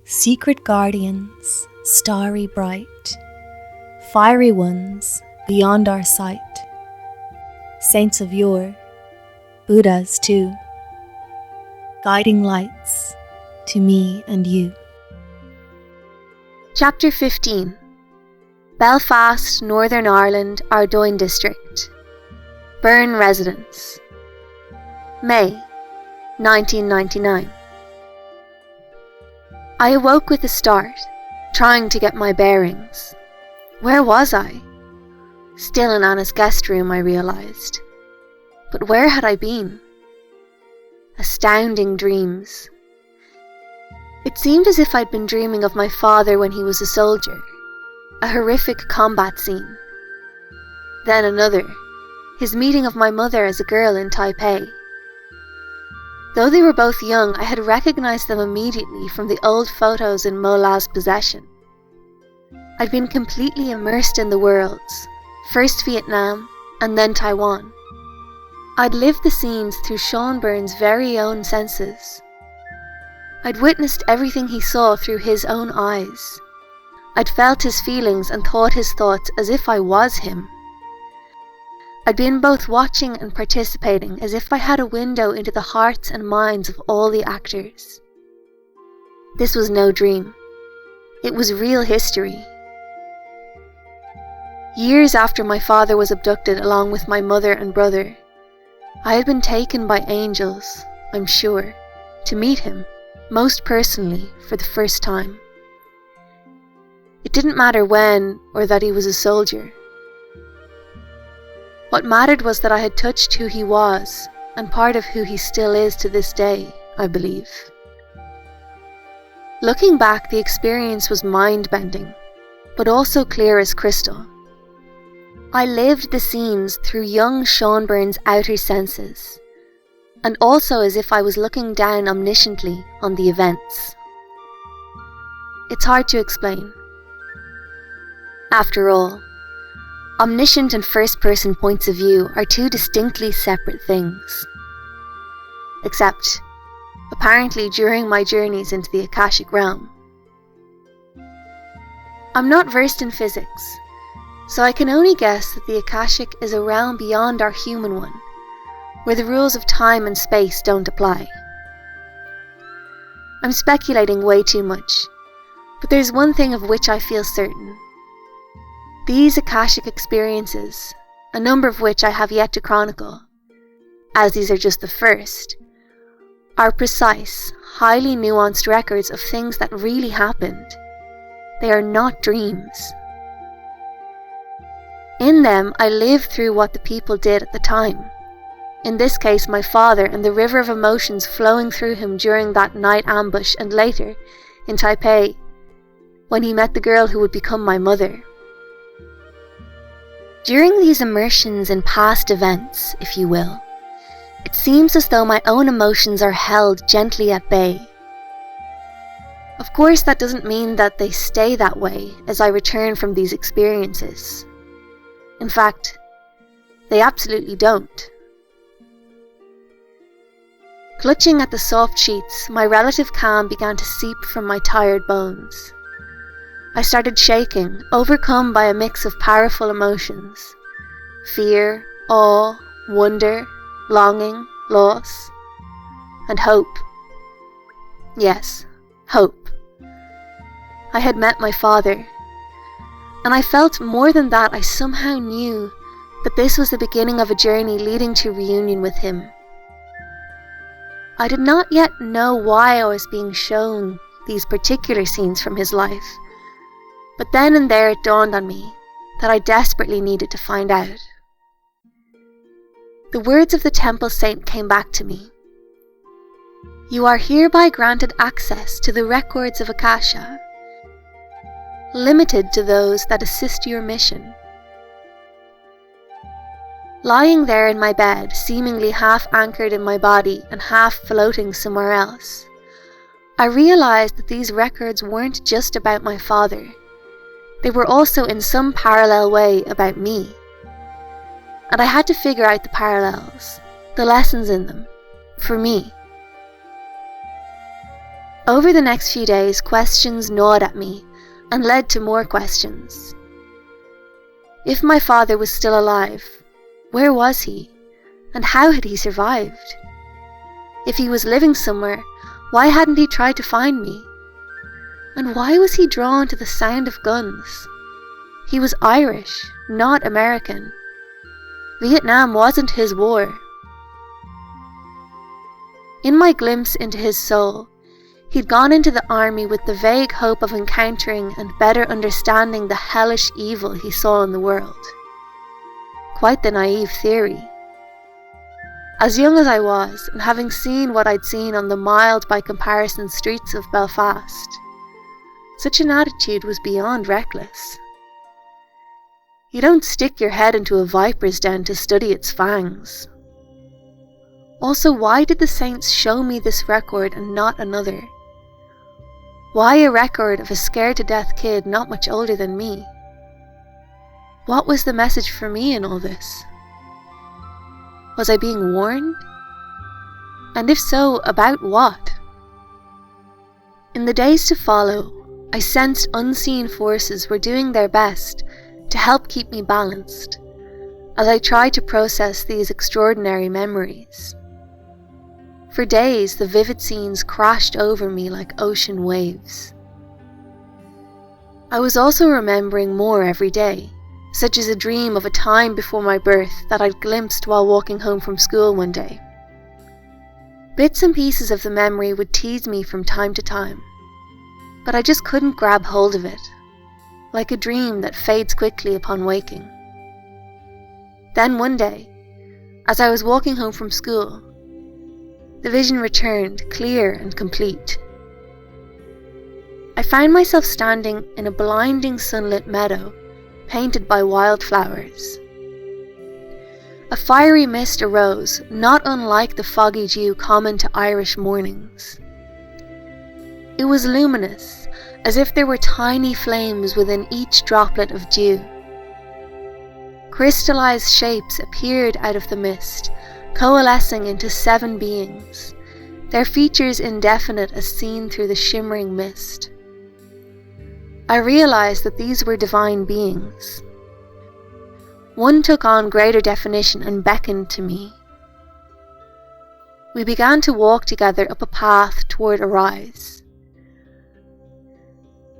Secret guardians, starry bright, fiery ones beyond our sight, saints of yore, Buddhas too, guiding lights to me and you. Chapter 15. Belfast, Northern Ireland, Ardoyne District. Byrne Residence. May 1999. I awoke with a start, trying to get my bearings. Where was I? Still in Anna's guest room, I realised. But where had I been? Astounding dreams. It seemed as if I'd been dreaming of my father when he was a soldier, a horrific combat scene. Then another, his meeting of my mother as a girl in Taipei. Though they were both young, I had recognised them immediately from the old photos in Mola's possession. I'd been completely immersed in the worlds, first Vietnam and then Taiwan. I'd lived the scenes through Sean Byrne's very own senses. I'd witnessed everything he saw through his own eyes. I'd felt his feelings and thought his thoughts as if I was him. I'd been both watching and participating as if I had a window into the hearts and minds of all the actors. This was no dream. It was real history. Years after my father was abducted along with my mother and brother, I had been taken by angels, I'm sure, to meet him, most personally, for the first time. It didn't matter when or that he was a soldier. What mattered was that I had touched who he was, and part of who he still is to this day, I believe. Looking back, the experience was mind-bending, but also clear as crystal. I lived the scenes through young Sean Byrne's outer senses, and also as if I was looking down omnisciently on the events. It's hard to explain. After all, omniscient and first-person points of view are two distinctly separate things. Except, apparently during my journeys into the Akashic realm. I'm not versed in physics, so I can only guess that the Akashic is a realm beyond our human one, where the rules of time and space don't apply. I'm speculating way too much, but there's one thing of which I feel certain. These Akashic experiences, a number of which I have yet to chronicle, as these are just the first, are precise, highly nuanced records of things that really happened. They are not dreams. In them, I live through what the people did at the time. In this case, my father and the river of emotions flowing through him during that night ambush and later, in Taipei, when he met the girl who would become my mother. During these immersions in past events, if you will, it seems as though my own emotions are held gently at bay. Of course, that doesn't mean that they stay that way as I return from these experiences. In fact, they absolutely don't. Clutching at the soft sheets, my relative calm began to seep from my tired bones. I started shaking, overcome by a mix of powerful emotions. Fear, awe, wonder, longing, loss, and hope. Yes, hope. I had met my father, and I felt more than that I somehow knew that this was the beginning of a journey leading to reunion with him. I did not yet know why I was being shown these particular scenes from his life, but then and there it dawned on me that I desperately needed to find out. The words of the temple saint came back to me. You are hereby granted access to the records of Akasha, limited to those that assist your mission. Lying there in my bed, seemingly half anchored in my body and half floating somewhere else, I realized that these records weren't just about my father. They were also in some parallel way about me. And I had to figure out the parallels, the lessons in them, for me. Over the next few days, questions gnawed at me and led to more questions. If my father was still alive, where was he, and how had he survived? If he was living somewhere, why hadn't he tried to find me? And why was he drawn to the sound of guns? He was Irish, not American. Vietnam wasn't his war. In my glimpse into his soul, he'd gone into the army with the vague hope of encountering and better understanding the hellish evil he saw in the world. Quite the naive theory. As young as I was, and having seen what I'd seen on the mild by comparison streets of Belfast, such an attitude was beyond reckless. You don't stick your head into a viper's den to study its fangs. Also, why did the saints show me this record and not another? Why a record of a scared-to-death kid not much older than me? What was the message for me in all this? Was I being warned? And if so, about what? In the days to follow, I sensed unseen forces were doing their best to help keep me balanced, as I tried to process these extraordinary memories. For days, the vivid scenes crashed over me like ocean waves. I was also remembering more every day, such as a dream of a time before my birth that I'd glimpsed while walking home from school one day. Bits and pieces of the memory would tease me from time to time, but I just couldn't grab hold of it, like a dream that fades quickly upon waking. Then one day, as I was walking home from school, the vision returned, clear and complete. I found myself standing in a blinding sunlit meadow, painted by wildflowers. A fiery mist arose, not unlike the foggy dew common to Irish mornings. It was luminous, as if there were tiny flames within each droplet of dew. Crystallized shapes appeared out of the mist, coalescing into 7 beings, their features indefinite as seen through the shimmering mist. I realized that these were divine beings. One took on greater definition and beckoned to me. We began to walk together up a path toward a rise.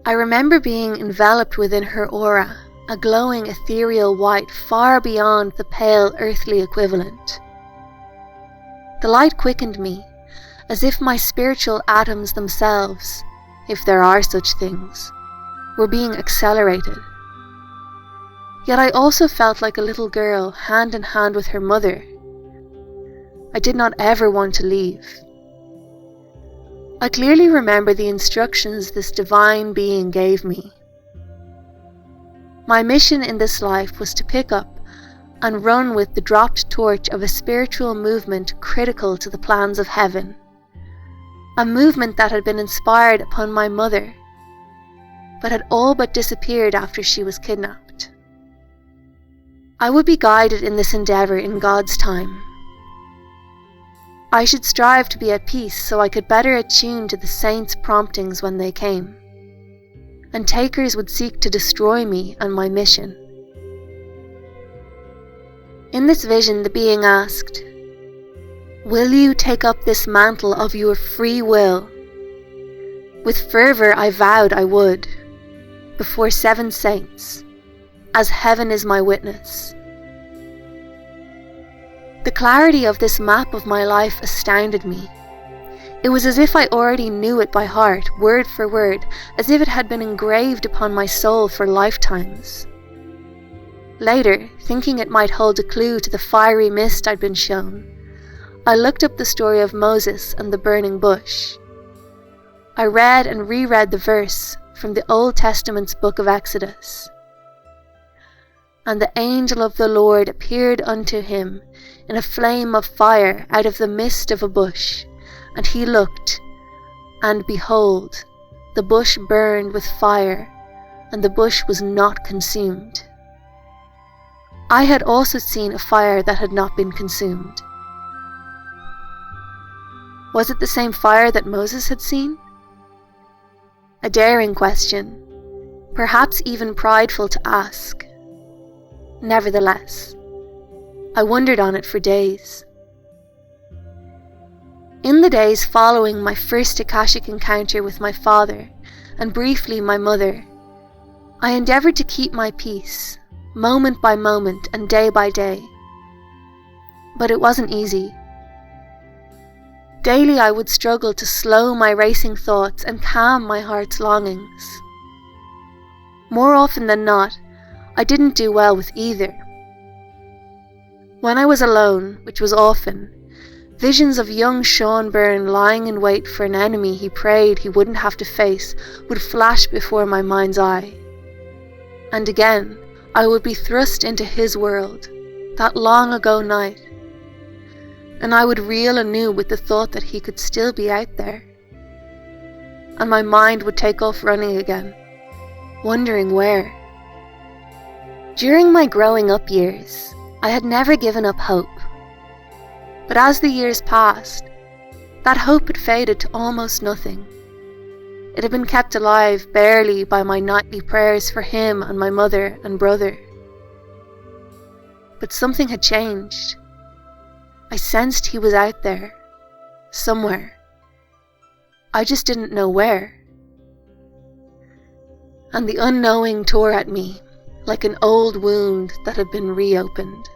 I remember being enveloped within her aura, a glowing ethereal white far beyond the pale earthly equivalent. The light quickened me, as if my spiritual atoms themselves, if there are such things, were being accelerated. Yet I also felt like a little girl hand in hand with her mother. I did not ever want to leave. I clearly remember the instructions this divine being gave me. My mission in this life was to pick up and run with the dropped torch of a spiritual movement critical to the plans of heaven. A movement that had been inspired upon my mother, but had all but disappeared after she was kidnapped. I would be guided in this endeavour in God's time. I should strive to be at peace so I could better attune to the saints' promptings when they came, and takers would seek to destroy me and my mission. In this vision, the being asked, "Will you take up this mantle of your free will?" With fervour I vowed I would, before 7 saints, as heaven is my witness. The clarity of this map of my life astounded me. It was as if I already knew it by heart, word for word, as if it had been engraved upon my soul for lifetimes. Later, thinking it might hold a clue to the fiery mist I'd been shown, I looked up the story of Moses and the burning bush. I read and reread the verse from the Old Testament's book of Exodus. "And the angel of the Lord appeared unto him in a flame of fire out of the midst of a bush, and he looked, and behold, the bush burned with fire, and the bush was not consumed." I had also seen a fire that had not been consumed. Was it the same fire that Moses had seen? a daring question, perhaps even prideful to ask. Nevertheless, I wondered on it for days. In the days following my first Akashic encounter with my father, and briefly my mother, I endeavoured to keep my peace, moment by moment and day by day. But it wasn't easy. Daily I would struggle to slow my racing thoughts and calm my heart's longings. More often than not, I didn't do well with either. When I was alone, which was often, visions of young Sean Byrne lying in wait for an enemy he prayed he wouldn't have to face would flash before my mind's eye. And again, I would be thrust into his world, that long ago night, and I would reel anew with the thought that he could still be out there. And my mind would take off running again, wondering where. During my growing up years, I had never given up hope. But as the years passed, that hope had faded to almost nothing. It had been kept alive barely by my nightly prayers for him and my mother and brother. But something had changed. I sensed he was out there, somewhere. I just didn't know where. And the unknowing tore at me like an old wound that had been reopened.